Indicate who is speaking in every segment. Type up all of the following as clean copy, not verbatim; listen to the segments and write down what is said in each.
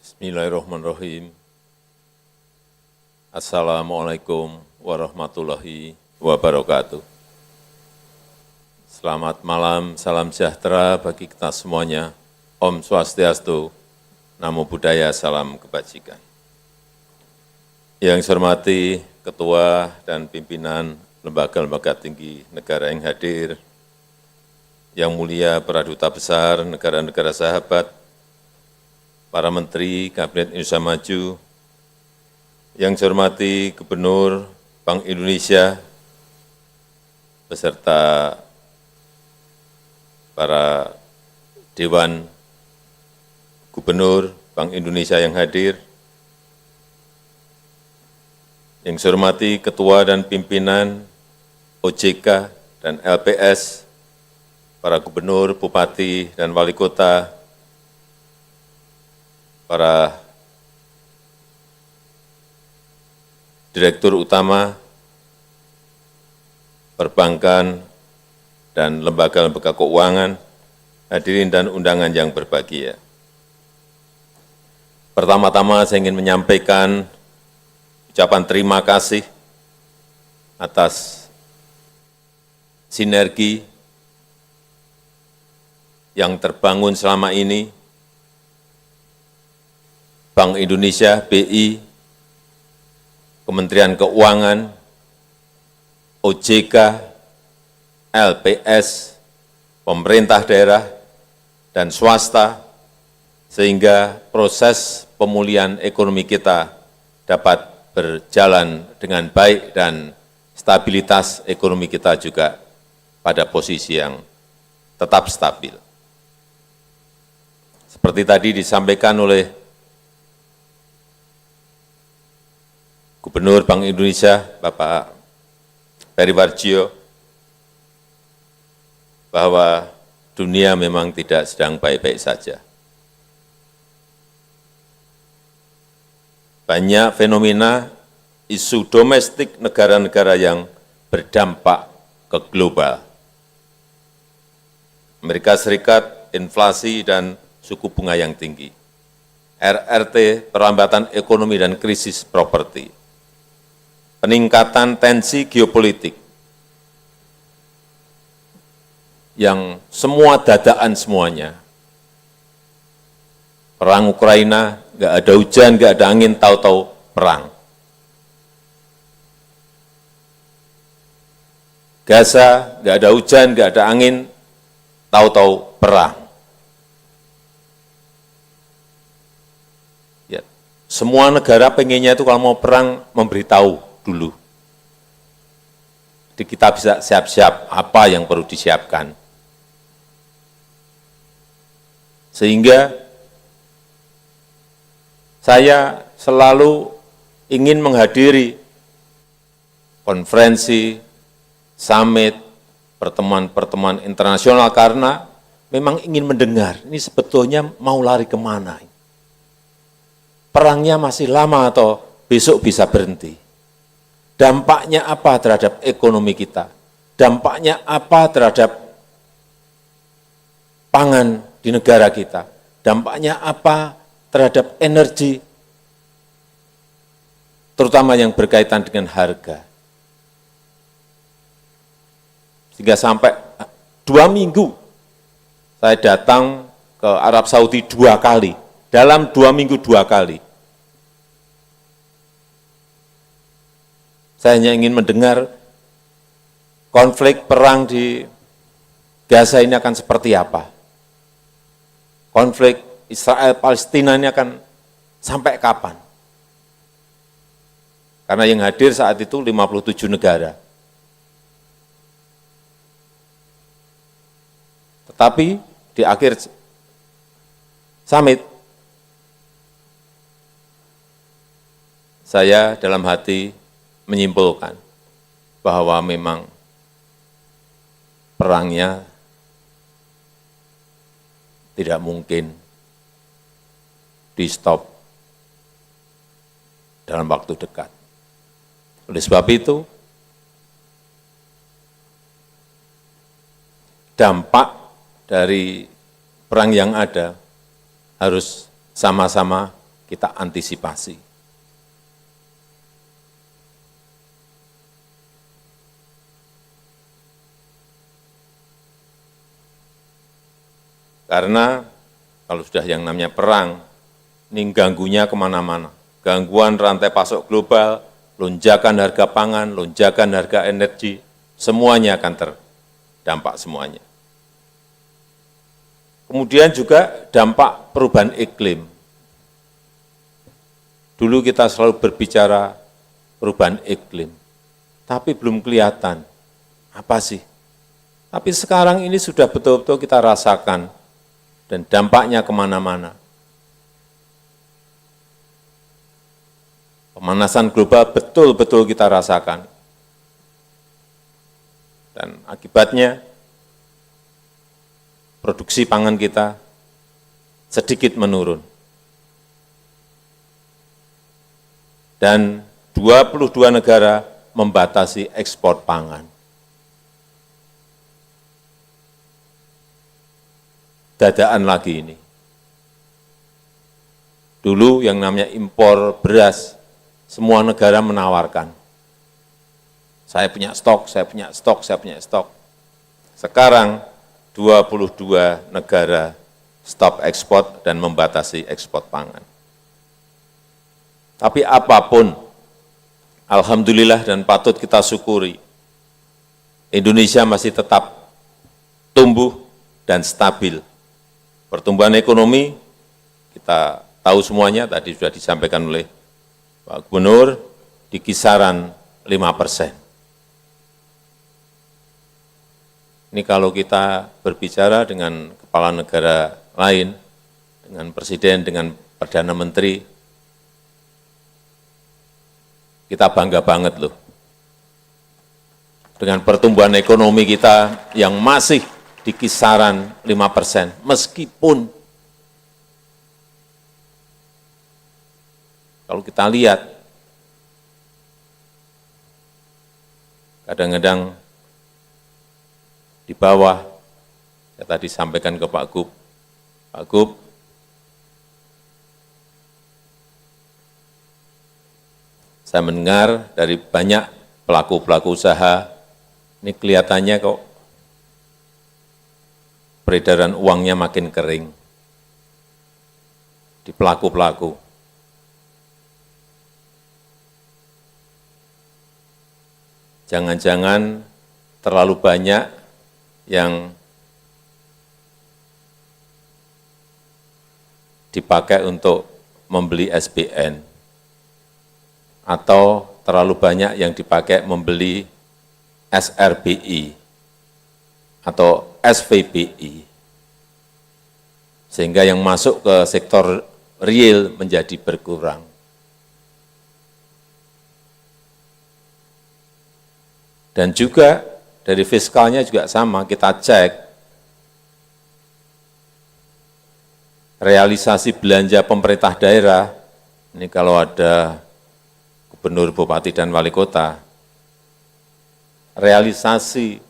Speaker 1: Bismillahirrahmanirrahim. Assalamualaikum warahmatullahi wabarakatuh. Selamat malam, salam sejahtera bagi kita semuanya. Om Swastiastu, Namo Buddhaya, salam kebajikan. Yang saya hormati Ketua dan Pimpinan Lembaga-Lembaga Tinggi Negara yang hadir, yang mulia para duta besar negara-negara sahabat, para Menteri Kabinet Indonesia Maju, yang saya hormati Gubernur Bank Indonesia, beserta para Dewan Gubernur Bank Indonesia yang hadir, yang saya hormati Ketua dan Pimpinan OJK dan LPS, para Gubernur, Bupati, dan Wali Kota, para Direktur Utama perbankan dan lembaga-lembaga keuangan, hadirin dan undangan yang berbahagia. Pertama-tama saya ingin menyampaikan ucapan terima kasih atas sinergi yang terbangun selama ini Bank Indonesia, BI, Kementerian Keuangan, OJK, LPS, pemerintah daerah, dan swasta, sehingga proses pemulihan ekonomi kita dapat berjalan dengan baik dan stabilitas ekonomi kita juga pada posisi yang tetap stabil. Seperti tadi disampaikan oleh Gubernur Bank Indonesia, Bapak Peri Warjio, bahwa dunia memang tidak sedang baik-baik saja. Banyak fenomena isu domestik negara-negara yang berdampak ke global. Amerika Serikat, inflasi dan suku bunga yang tinggi. RRT, perlambatan ekonomi dan krisis properti. Peningkatan tensi geopolitik yang semua dadaan semuanya. Perang Ukraina, nggak ada hujan, nggak ada angin, tahu-tahu perang. Gaza, nggak ada hujan, nggak ada angin, tahu-tahu perang. Ya, semua negara pengennya itu kalau mau perang memberitahu dulu. Jadi kita bisa siap-siap apa yang perlu disiapkan. Sehingga saya selalu ingin menghadiri konferensi, summit, pertemuan-pertemuan internasional karena memang ingin mendengar ini sebetulnya mau lari kemana. Perangnya masih lama atau besok bisa berhenti. Dampaknya apa terhadap ekonomi kita? Dampaknya apa terhadap pangan di negara kita? Dampaknya apa terhadap energi, terutama yang berkaitan dengan harga? Sehingga sampai 2 minggu saya datang ke Arab Saudi 2 kali, dalam 2 minggu 2 kali. Saya hanya ingin mendengar konflik perang di Gaza ini akan seperti apa. Konflik Israel-Palestina ini akan sampai kapan. Karena yang hadir saat itu 57 negara. Tetapi di akhir summit, saya dalam hati menyimpulkan bahwa memang perangnya tidak mungkin di-stop dalam waktu dekat. Oleh sebab itu, dampak dari perang yang ada harus sama-sama kita antisipasi. Karena kalau sudah yang namanya perang, ini ganggunya kemana-mana. Gangguan rantai pasok global, lonjakan harga pangan, lonjakan harga energi, semuanya akan terdampak semuanya. Kemudian juga dampak perubahan iklim. Dulu kita selalu berbicara perubahan iklim, tapi belum kelihatan apa sih. Tapi sekarang ini sudah betul-betul kita rasakan dan dampaknya kemana-mana. Pemanasan global betul-betul kita rasakan. Dan akibatnya, produksi pangan kita sedikit menurun. Dan 22 negara membatasi ekspor pangan. Dadaan lagi ini. Dulu yang namanya impor beras, semua negara menawarkan. Saya punya stok, saya punya stok, saya punya stok. Sekarang 22 negara stop ekspor dan membatasi ekspor pangan. Tapi apapun, alhamdulillah dan patut kita syukuri, Indonesia masih tetap tumbuh dan stabil. Pertumbuhan ekonomi, kita tahu semuanya, tadi sudah disampaikan oleh Pak Gubernur, di kisaran 5%. Ini kalau kita berbicara dengan kepala negara lain, dengan Presiden, dengan Perdana Menteri, kita bangga banget loh. Dengan pertumbuhan ekonomi kita yang masih di kisaran 5%, meskipun kalau kita lihat, kadang-kadang di bawah, saya tadi sampaikan ke Pak Gub, saya mendengar dari banyak pelaku-pelaku usaha, ini kelihatannya kok peredaran uangnya makin kering di pelaku-pelaku. Jangan-jangan terlalu banyak yang dipakai untuk membeli SBN, atau terlalu banyak yang dipakai membeli SRBI atau SVBI, sehingga yang masuk ke sektor real menjadi berkurang. Dan juga dari fiskalnya juga sama, kita cek realisasi belanja pemerintah daerah, ini kalau ada gubernur, bupati, dan wali kota, realisasi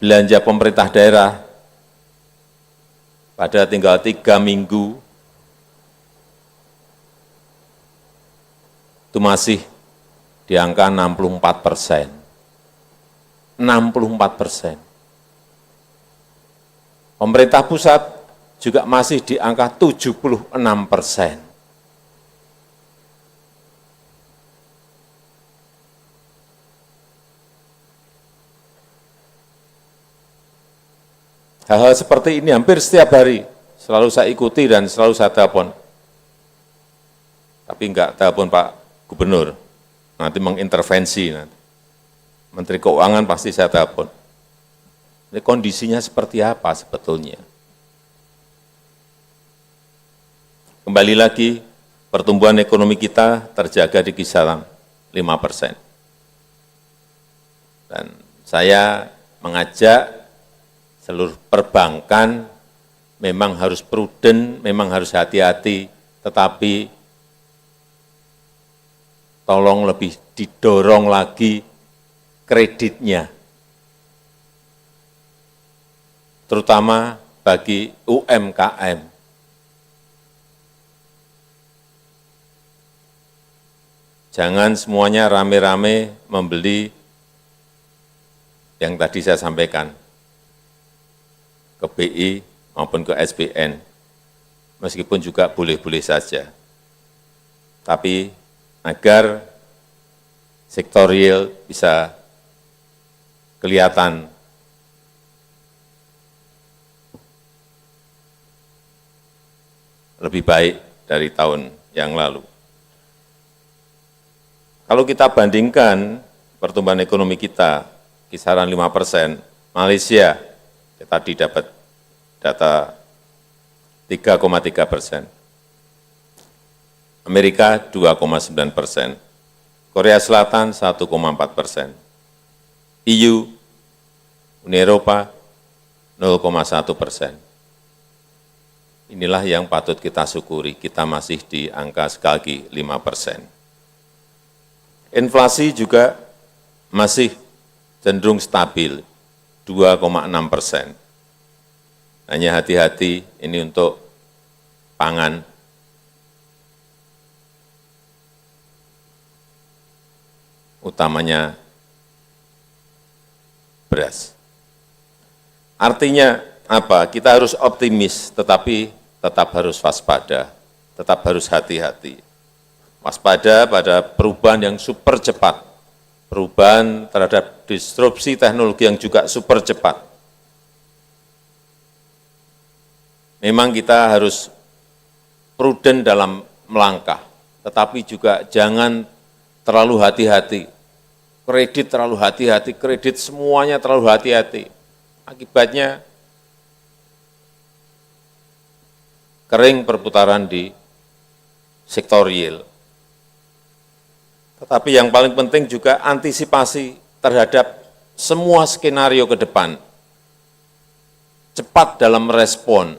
Speaker 1: belanja pemerintah daerah pada tinggal 3 minggu itu masih di angka 64%. 64%. Pemerintah pusat juga masih di angka 76%. Hal-hal seperti ini hampir setiap hari selalu saya ikuti dan selalu saya telepon. Tapi enggak telepon Pak Gubernur, nanti mengintervensi nanti. Menteri Keuangan pasti saya telepon. Ini kondisinya seperti apa sebetulnya? Kembali lagi, pertumbuhan ekonomi kita terjaga di kisaran 5%. Dan saya mengajak seluruh perbankan memang harus prudent, memang harus hati-hati, tetapi tolong lebih didorong lagi kreditnya, terutama bagi UMKM. Jangan semuanya rame-rame membeli yang tadi saya sampaikan ke BI maupun ke SBN, meskipun juga boleh-boleh saja. Tapi agar sektor real bisa kelihatan lebih baik dari tahun yang lalu. Kalau kita bandingkan pertumbuhan ekonomi kita, kisaran 5%, Malaysia, tadi dapat data 3,3%, Amerika 2,9%, Korea Selatan 1,4%, EU, Uni Eropa 0,1%. Inilah yang patut kita syukuri, kita masih di angka sekali lagi 5%. Inflasi juga masih cenderung stabil, 2,6%. Hanya hati-hati ini untuk pangan. Utamanya beras. Artinya apa? Kita harus optimis, tetapi tetap harus waspada, tetap harus hati-hati. Waspada pada perubahan yang super cepat, perubahan terhadap disrupsi teknologi yang juga super cepat. Memang kita harus prudent dalam melangkah, tetapi juga jangan terlalu hati-hati. Kredit terlalu hati-hati, kredit semuanya terlalu hati-hati. Akibatnya kering perputaran di sektor real. Tetapi yang paling penting juga antisipasi terhadap semua skenario ke depan. Cepat dalam merespon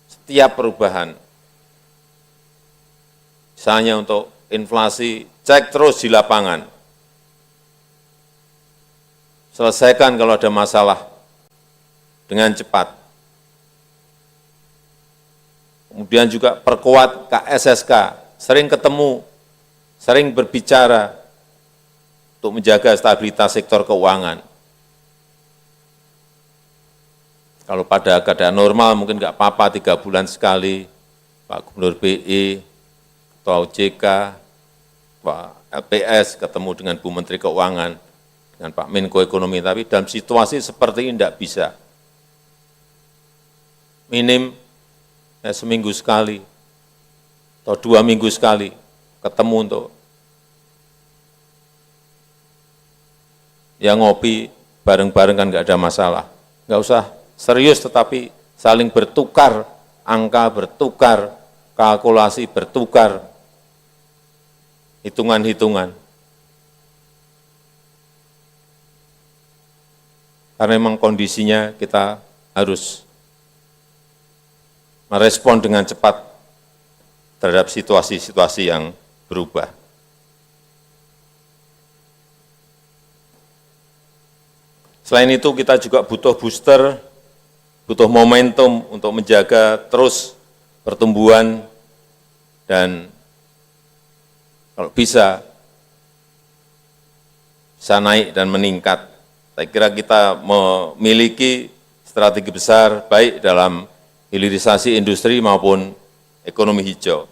Speaker 1: setiap perubahan. Misalnya untuk inflasi, cek terus di lapangan. Selesaikan kalau ada masalah dengan cepat. Kemudian juga perkuat KSSK, sering ketemu, sering berbicara untuk menjaga stabilitas sektor keuangan. Kalau pada keadaan normal mungkin nggak apa-apa 3 bulan sekali, Pak Gubernur BI, Ketua OJK, Pak LPS ketemu dengan Bu Menteri Keuangan, dengan Pak Menko Ekonomi, tapi dalam situasi seperti ini tidak bisa. Minim seminggu sekali, atau 2 minggu sekali, ketemu untuk yang ngopi bareng-bareng kan nggak ada masalah. Nggak usah serius tetapi saling bertukar, angka bertukar, kalkulasi bertukar, hitungan-hitungan. Karena memang kondisinya kita harus merespon dengan cepat terhadap situasi-situasi yang berubah. Selain itu kita juga butuh booster, butuh momentum untuk menjaga terus pertumbuhan dan kalau bisa naik dan meningkat. Saya kira kita memiliki strategi besar baik dalam hilirisasi industri maupun ekonomi hijau.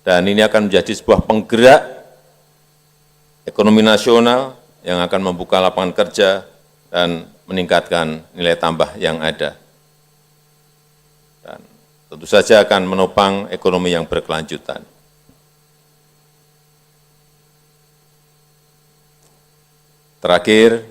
Speaker 1: Dan ini akan menjadi sebuah penggerak ekonomi nasional yang akan membuka lapangan kerja dan meningkatkan nilai tambah yang ada. Dan tentu saja akan menopang ekonomi yang berkelanjutan. Terakhir,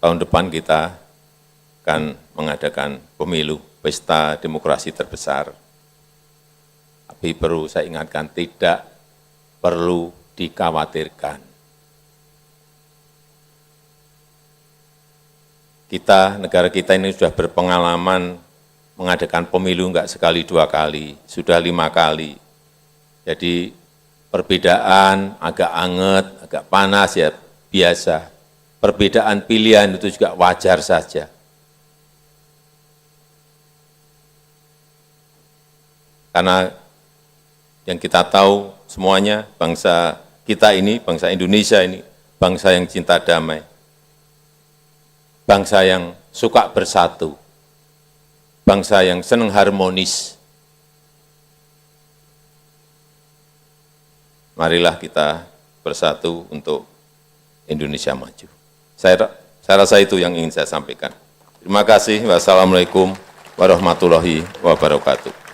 Speaker 1: tahun depan kita akan mengadakan pemilu, pesta demokrasi terbesar. Tapi perlu saya ingatkan, tidak perlu dikhawatirkan. Kita, negara kita ini sudah berpengalaman mengadakan pemilu enggak sekali 2 kali, sudah 5 kali. Jadi perbedaan agak anget, agak panas ya biasa. Perbedaan pilihan itu juga wajar saja. Karena yang kita tahu semuanya, bangsa kita ini, bangsa Indonesia ini, bangsa yang cinta damai, bangsa yang suka bersatu, bangsa yang senang harmonis. Marilah kita bersatu untuk Indonesia maju. Saya rasa itu yang ingin saya sampaikan. Terima kasih. Wassalamualaikum warahmatullahi wabarakatuh.